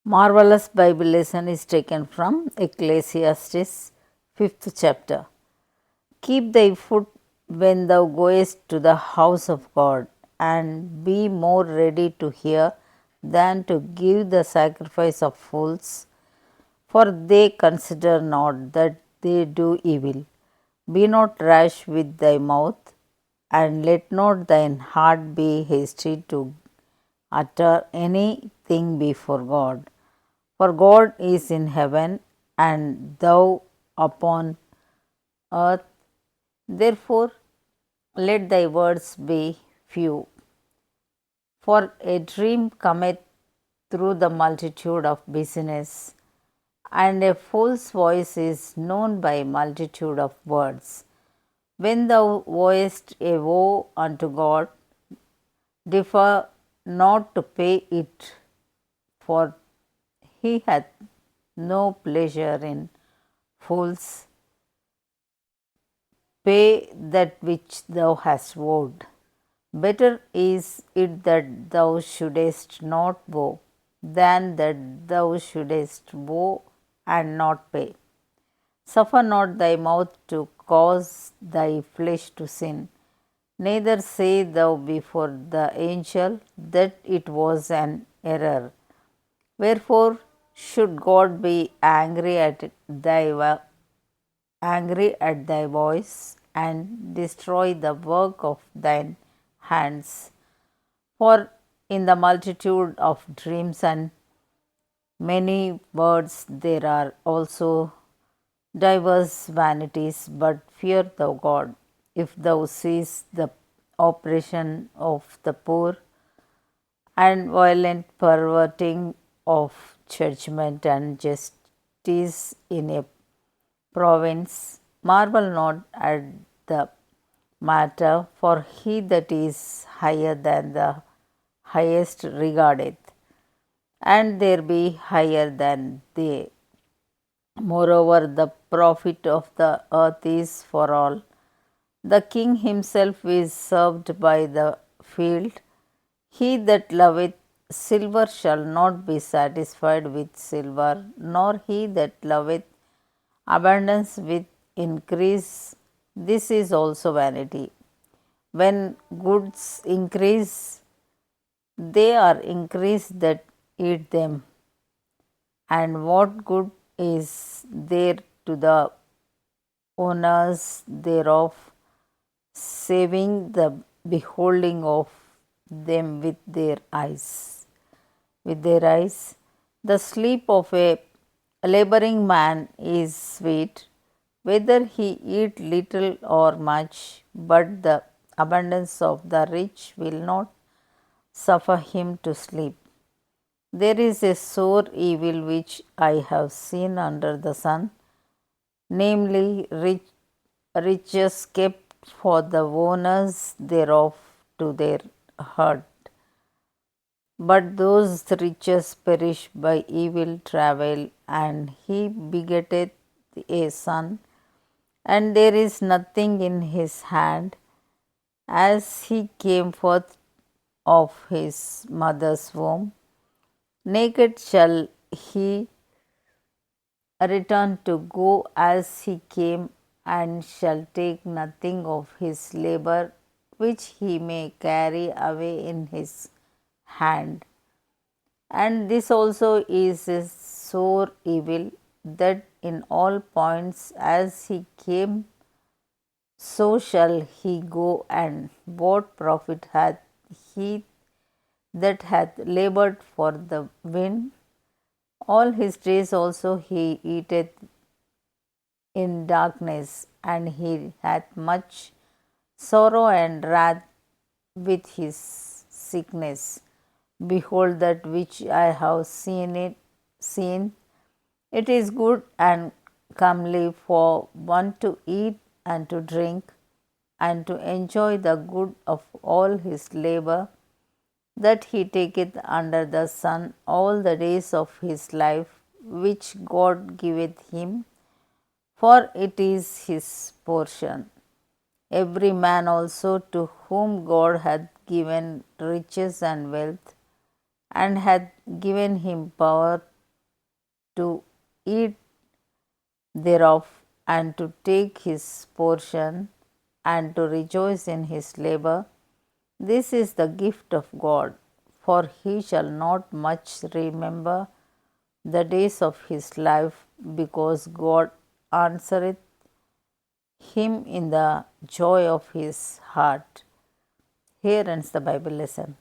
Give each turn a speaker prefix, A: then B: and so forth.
A: Marvelous Bible lesson is taken from Ecclesiastes 5th chapter. Keep thy foot when thou goest to the house of God, and be more ready to hear than to give the sacrifice of fools, for they consider not that they do evil. Be not rash with thy mouth, and let not thine heart be hasty to utter anything before God. For God is in heaven, and thou upon earth. Therefore, let thy words be few. For a dream cometh through the multitude of business, and a fool's voice is known by multitude of words. When thou vowest a vow unto God, defer not to pay it, for he hath no pleasure in fools. Pay that which thou hast vowed. Better is it that thou shouldest not vow, than that thou shouldest vow and not pay. Suffer not thy mouth to cause thy flesh to sin, neither say thou before the angel that it was an error. Wherefore should God be angry at thy voice, and destroy the work of thine hands? For in the multitude of dreams and many words there are also diverse vanities, but fear thou God. If thou seest the oppression of the poor, and violent perverting of judgment and justice in a province, marvel not at the matter, for he that is higher than the highest regardeth, and there be higher than they. Moreover, the profit of the earth is for all. The king himself is served by the field. He that loveth silver shall not be satisfied with silver, nor he that loveth abundance with increase. This is also vanity. When goods increase, they are increased that eat them, and what good is there to the owners thereof, saving the beholding of them with their eyes? With their eyes, the sleep of a laboring man is sweet, whether he eat little or much, but the abundance of the rich will not suffer him to sleep. There is a sore evil which I have seen under the sun, namely riches kept for the owners thereof to their hurt. But those riches perish by evil travail, and he begetteth a son, and there is nothing in his hand, as he came forth of his mother's womb. Naked shall he return to go as he came, and shall take nothing of his labor which he may carry away in his hand. And this also is a sore evil, that in all points as he came, so shall he go, and what profit hath he that hath labored for the wind? All his days also he eateth in darkness, and he hath much sorrow and wrath with his sickness. Behold, that which I have seen, it is good and comely for one to eat and to drink, and to enjoy the good of all his labor, that he taketh under the sun all the days of his life, which God giveth him, for it is his portion. Every man also to whom God hath given riches and wealth, and hath given him power to eat thereof, and to take his portion, and to rejoice in his labor. This is the gift of God, for he shall not much remember the days of his life, because God answereth him in the joy of his heart. Here ends the Bible lesson.